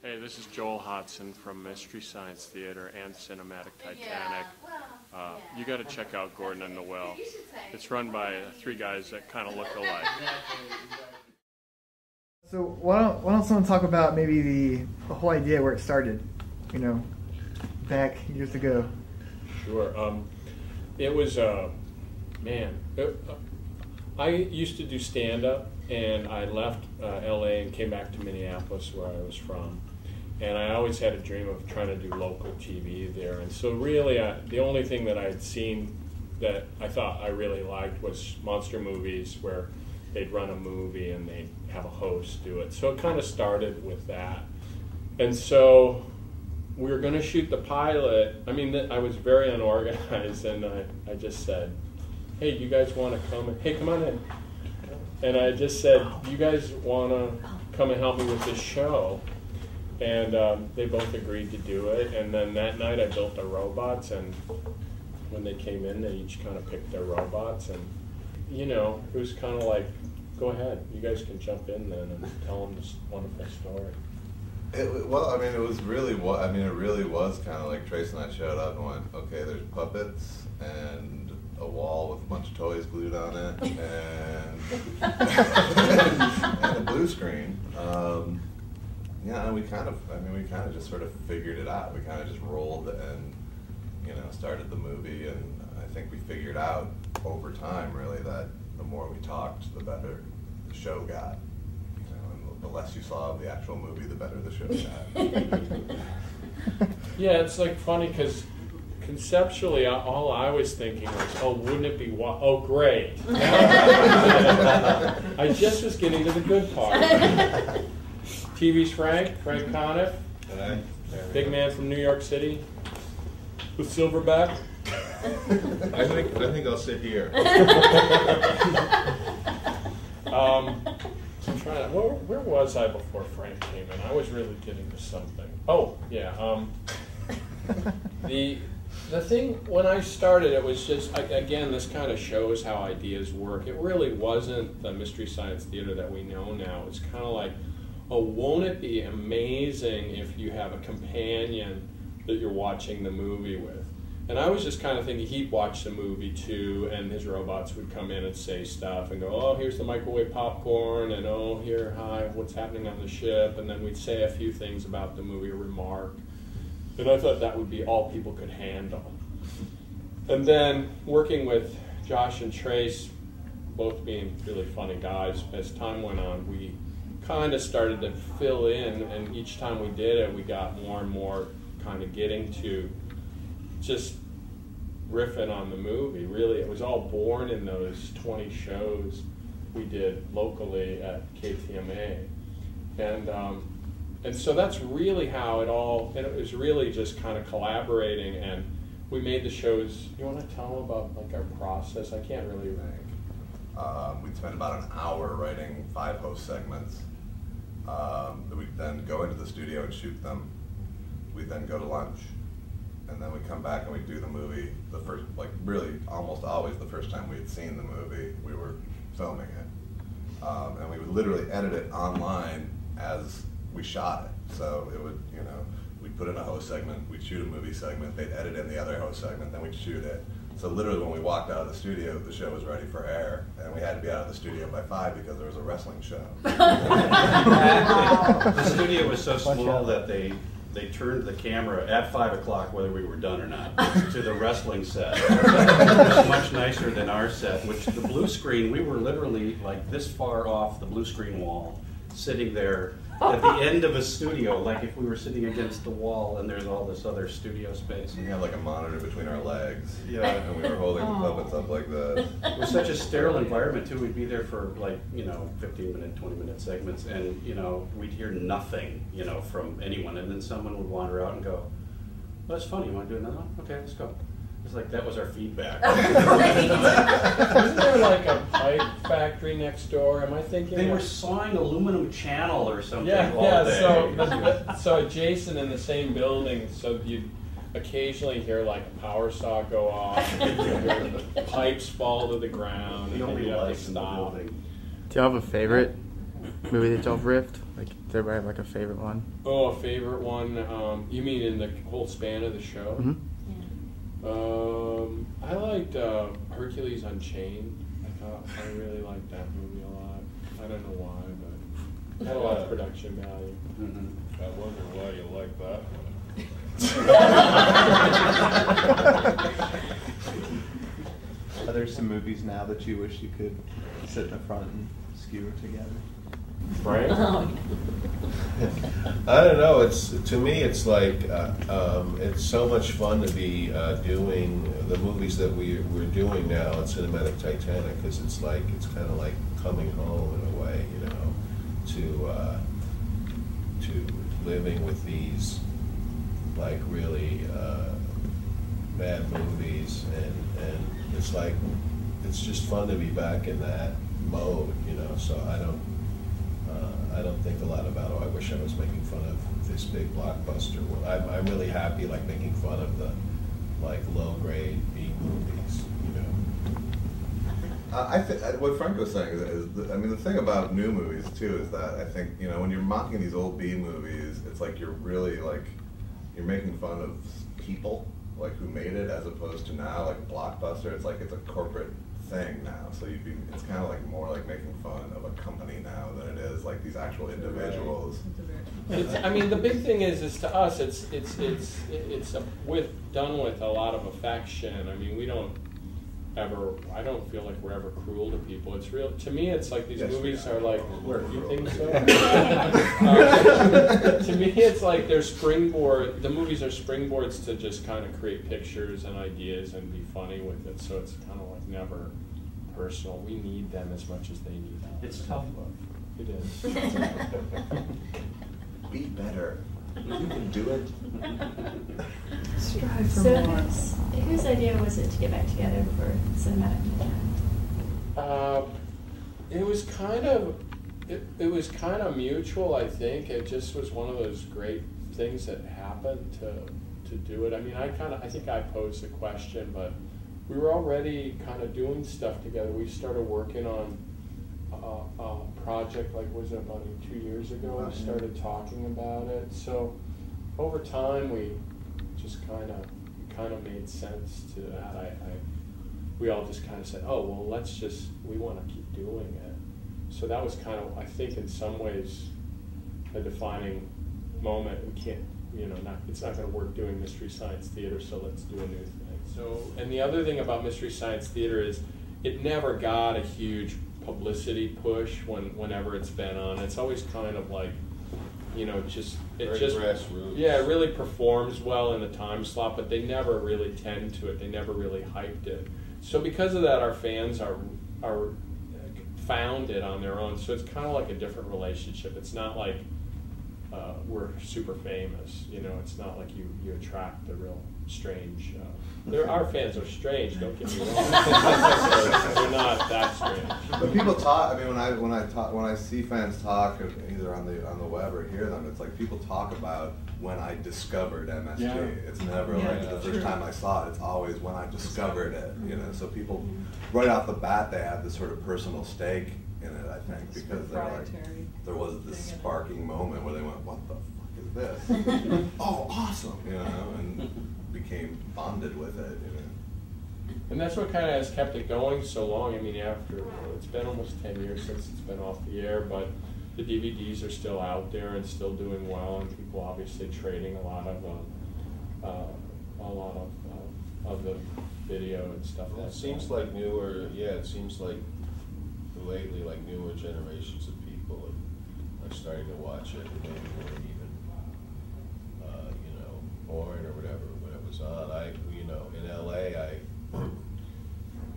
Hey, this is Joel Hodson from Mystery Science Theater and Cinematic Titanic. You got to check out Gordon and the Well. It's run by three guys that kind of look alike. So why don't someone talk about maybe the whole idea where it started, you know, back years ago? Sure. It was, I used to do stand-up, and I left LA and came back to Minneapolis, where I was from. And I always had a dream of trying to do local TV there. And so really, the only thing that I had seen that I thought I really liked was monster movies where they'd run a movie and they'd have a host do it. So it kind of started with that. And so we were going to shoot the pilot. I mean, I was very unorganized, and I just said, hey, you guys want to come? Hey, come on in. And I just said, you guys want to come and help me with this show? And they both agreed to do it. And then that night I built the robots, and when they came in, they each kind of picked their robots. And, you know, it was kind of like, go ahead, you guys can jump in then and tell them this wonderful story. It really was kind of like Trace and I showed up and went, okay, there's puppets and a wall with a bunch of toys glued on it and a blue screen. Yeah, and we kind of just sort of figured it out. We kind of just rolled and, you know, started the movie, and I think we figured out over time, really, that the more we talked, the better the show got. You know, and the less you saw of the actual movie, the better the show got. Yeah, it's like funny because conceptually, all I was thinking was, oh, wouldn't it be oh, great. I just was getting to the good part. TV's Frank Conniff, big man from New York City, with Silverback. I think I'll sit here. I'm trying to, where was I before Frank came in? I was really getting to something. Oh, yeah. The thing, when I started, it was just, again, this kind of shows how ideas work. It really wasn't the Mystery Science Theater that we know now. It's kind of like, oh, won't it be amazing if you have a companion that you're watching the movie with? And I was just kind of thinking he'd watch the movie too, and his robots would come in and say stuff and go, oh, here's the microwave popcorn, and oh, here, hi, what's happening on the ship? And then we'd say a few things about the movie, a remark. And I thought that would be all people could handle. And then working with Josh and Trace, both being really funny guys, as time went on, we kind of started to fill in, and each time we did it, we got more and more kind of getting to just riffing on the movie. Really, it was all born in those 20 shows we did locally at KTMA. And so that's really how it all, and it was really just kind of collaborating, and we made the shows. You want to tell them about like our process? I can't really think. We'd spend about an hour writing 5 host segments. We'd then go into the studio and shoot them. We'd then go to lunch, and then we'd come back and we'd do the movie. The first, like really almost always the first time we had seen the movie, we were filming it. And we would literally edit it online as we shot it. So it would, you know, we'd put in a host segment, we'd shoot a movie segment, they'd edit in the other host segment, then we'd shoot it. So literally when we walked out of the studio, the show was ready for air, and we had to be out of the studio by 5 because there was a wrestling show. The studio was so small that they turned the camera at 5 o'clock, whether we were done or not, to the wrestling set. It was much nicer than our set, which the blue screen, we were literally like this far off the blue screen wall, sitting there at the end of a studio, like if we were sitting against the wall and there's all this other studio space. We had like a monitor between our legs. Yeah. And we were holding the puppets up like that. It was such a sterile environment too. We'd be there for like, you know, 15-minute, 20-minute segments, and, you know, we'd hear nothing, you know, from anyone, and then someone would wander out and go, well, that's funny, you want to do another one? Okay, let's go. It's like that was our feedback. Isn't there like a pipe factory next door? Am I thinking? They were sawing aluminum channel or something all day. So, so adjacent in the same building, so you'd occasionally hear like a power saw go off, and you'd hear the pipes fall to the ground, and the only you'd have to lights in the stop. building. Do you have a favorite movie that y'all riffed? Like Did everybody have like a favorite one? Oh, a favorite one? You mean in the whole span of the show? Mm-hmm. I liked Hercules Unchained. I really liked that movie a lot. I don't know why, but it had a lot of production value. Mm-hmm. I wonder why you like that one. Are there some movies now that you wish you could sit in the front and skewer together? Right? Oh, I don't know. To me, it's like it's so much fun to be doing the movies that we're doing now at Cinematic Titanic, because it's kind of like coming home in a way, you know, to living with these like really bad movies, and it's just fun to be back in that mode, you know. So I don't think a lot about, I wish I was making fun of this big blockbuster. I'm really happy like making fun of the like low grade B movies, you know. What Franco's saying is I mean, the thing about new movies too is that I think, you know, when you're mocking these old B movies, it's like you're really like, you're making fun of people like who made it, as opposed to now like a blockbuster. It's like it's a corporate thing now, so it's kind of like more like making fun of a company now than it is like these actual individuals. I mean, the big thing is to us, it's done with a lot of affection. I mean, I don't feel like we're ever cruel to people. It's real, to me, it's like these movies are like, you think so? To me, it's like the movies are springboards to just kind of create pictures and ideas and be funny with it, so it's kind of like never personal. We need them as much as they need us. It's tough love. It is. Be better. You can do it. Strive for more. Whose idea was it to get back together for Cinematic Titanic? It was kind of mutual, I think. It just was one of those great things that happened to do it. I mean, I think I posed the question, but we were already kind of doing stuff together. We started working on a project, like, was it about 2 years ago? We started talking about it. So over time, we just kind of made sense to that. We all just kind of said, oh, well, we want to keep doing it. So that was kind of, I think, in some ways, a defining moment. We can't, it's not going to work doing Mystery Science Theater, so let's do a new thing. So, and the other thing about Mystery Science Theater is it never got a huge publicity push whenever it's been on. It's always kind of like, grassroots. Yeah, it really performs well in the time slot, but they never really tend to it. They never really hyped it. So because of that, our fans are found it on their own. So it's kind of like a different relationship. It's not like we're super famous. It's not like you attract the real strange. Our fans are strange. Don't get me wrong. They're not that strange. But people talk. I mean, when I see fans talk, either on the web or hear them, it's like people talk about when I discovered MSG. Yeah. It's never like the first time I saw it. It's always when I discovered it. So people right off the bat, they have this sort of personal stake in it. I think because they're like, there was this sparking moment where they went, "What the fuck is this? Oh, awesome!" and became bonded with it. And that's what kind of has kept it going so long. I mean, it's been almost 10 years since it's been off the air, but the DVDs are still out there and still doing well, and people obviously trading a lot of the video and stuff. Well, it seems like newer. Yeah, it seems like lately, like newer generations of people are starting to watch it, and maybe weren't even, born or whatever when it was on. In LA,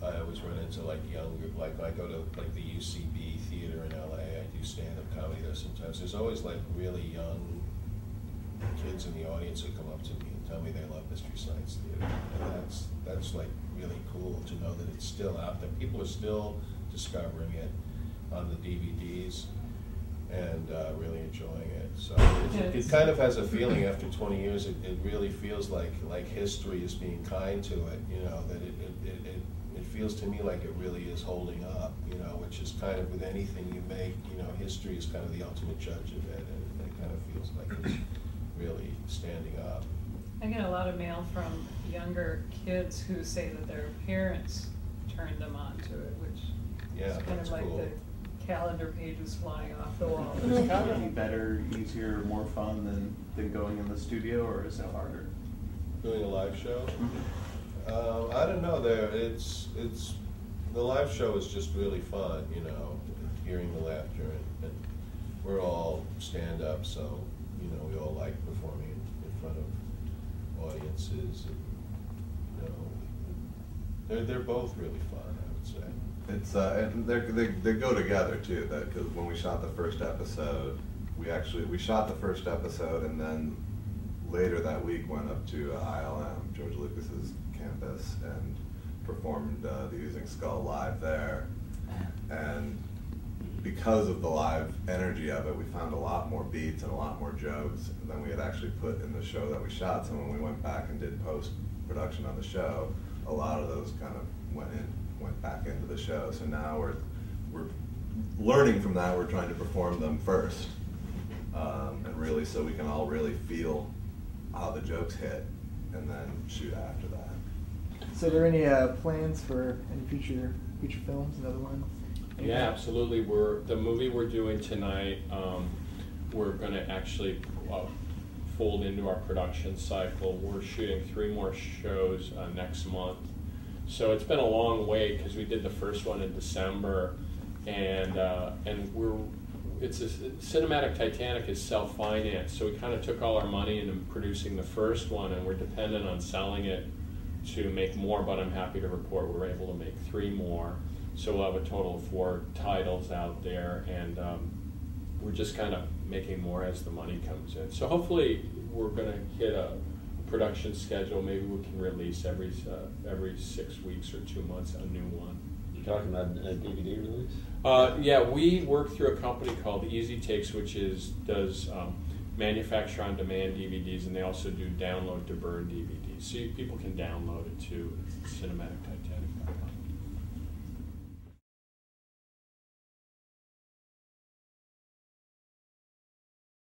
I always run into like younger, like I go to like the UCB theater in LA. I do stand-up comedy there sometimes. There's always like really young kids in the audience that come up to me and tell me they love Mystery Science Theater, and that's like really cool to know that it's still out there. People are still discovering it on the DVDs and really enjoying it. So it kind of has a feeling after 20 years. It really feels like history is being kind to it. That it feels to me like it really is holding up, you know, which is kind of with anything you make, you know, history is kind of the ultimate judge of it, and it kind of feels like it's really standing up. I get a lot of mail from younger kids who say that their parents turned them on to it, which Yeah, is kind that's of like cool. the calendar pages flying off the wall. Is comedy better, easier, more fun than going in the studio, or is it harder? Doing a live show? I don't know. It's the live show is just really fun, you know, hearing the laughter, and we're all stand up, so you know we all like performing in front of audiences, and you know they're both really fun, I would say. It's and they go together too. That because when we shot the first episode, we shot the first episode, and then later that week went up to ILM, George Lucas's campus, and performed the Using Skull live there. And because of the live energy of it, we found a lot more beats and a lot more jokes than we had actually put in the show that we shot. So when we went back and did post-production on the show, a lot of those kind of went back into the show. So now we're learning from that. We're trying to perform them first, and really so we can all really feel how the jokes hit, and then shoot after that. So, are there any plans for any future films? Another one? Yeah, absolutely. The movie we're doing tonight, we're going to actually fold into our production cycle. We're shooting 3 more shows next month. So it's been a long wait because we did the first one in December, and cinematic Titanic is self-financed. So we kind of took all our money into producing the first one, and we're dependent on selling it to make more. But I'm happy to report we're able to make 3 more. So we'll have a total of 4 titles out there, and we're just kind of making more as the money comes in. So hopefully we're going to hit a production schedule. Maybe we can release every 6 weeks or 2 months a new one. You talking about a DVD release? Yeah, we work through a company called Easy Takes, which does manufacture on demand DVDs, and they also do download to burn DVDs. So people can download it too. It's Cinematic Titanic.